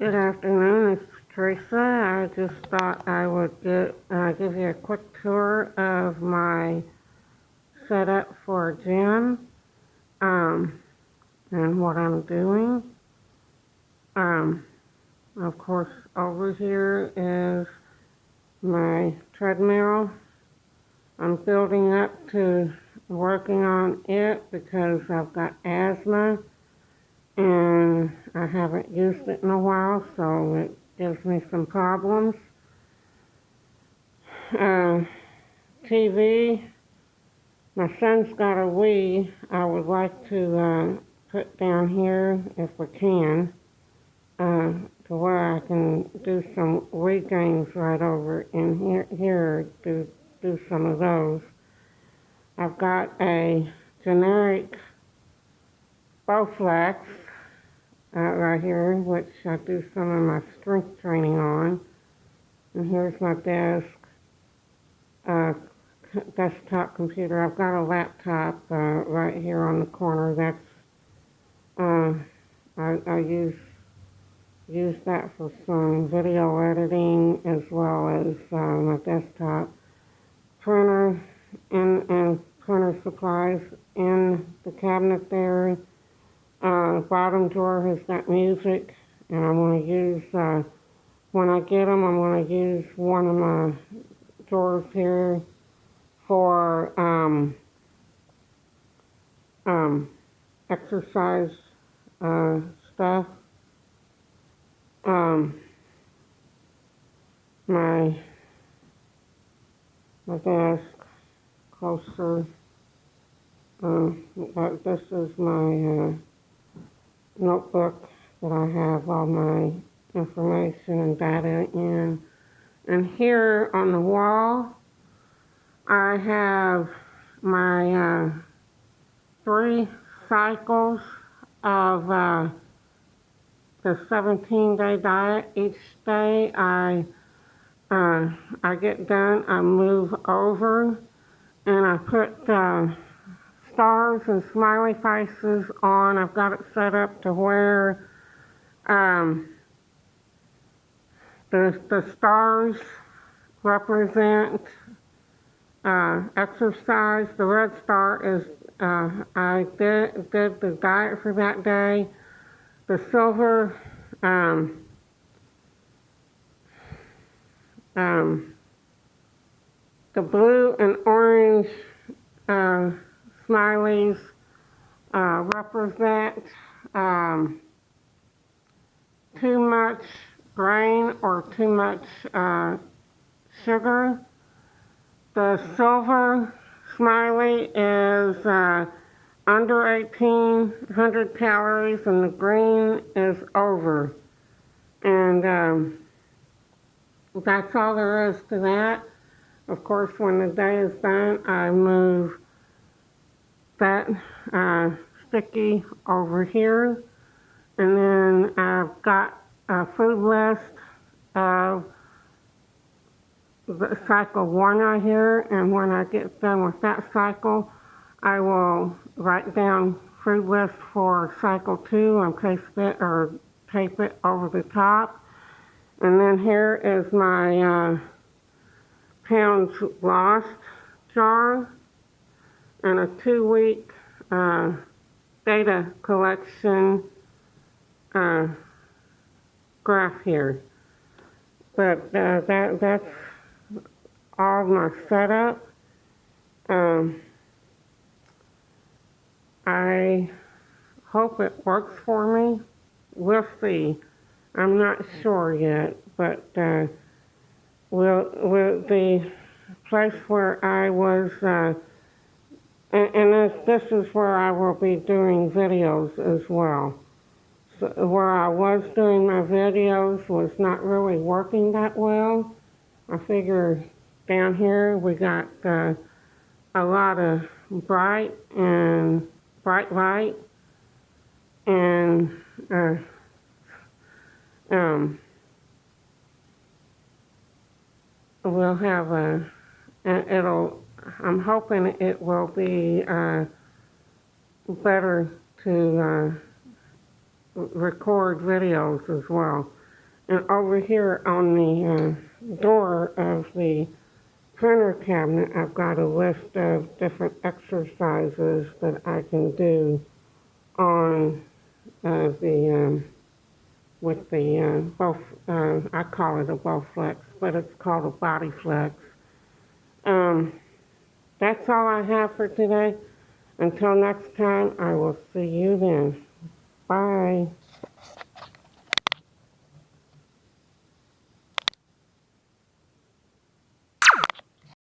Good afternoon, it's Teresa. I just thought I would give you a quick tour of my setup for gym and what I'm doing. Um, of course, over here is my treadmill. I'm building up to working on it because I've got asthma and I haven't used it in a while, so it gives me some problems. TV, my son's got a Wii I would like to put down here if we can, to where I can do some Wii games right over in here do some of those. I've got a generic Bowflex right here, which I do some of my strength training on. And here's my desk, desktop computer. I've got a laptop right here on the corner. That's I use that for some video editing as well as my desktop printer and printer supplies in the cabinet there. Bottom drawer has got music, and I'm going to use, when I get them, I'm going to use one of my drawers here for exercise stuff. My desk closer. This is my notebook that I have all my information and data in. And here on the wall, I have my 3 cycles of the 17-day diet. Each day I get done, I move over, and I put stars and smiley faces on. I've got it set up to where the stars represent exercise. The red star is I did the diet for that day. The silver the blue and orange smileys represent too much grain or too much sugar. The silver smiley is under 1,800 calories, and the green is over. And that's all there is to that. Of course, when the day is done, I move that sticky over here, and then I've got a food list of the cycle 1 right here, and when I get done with that cycle, I will write down food list for cycle 2 and tape it over the top. And then here is my pounds lost jar and a 2-week data collection graph here. But that's all my setup. I hope it works for me. We'll see. I'm not sure yet, but will the place where I was, and this is where I will be doing videos as well. So where I was doing my videos was not really working that well. I figure down here we got a lot of bright light, and we'll have I'm hoping it will be better to record videos as well. And over here on the door of the printer cabinet, I've got a list of different exercises that I can do on with the I call it a Bowflex, but it's called a body flex. Um, that's all I have for today. Until next time, I will see you then. Bye.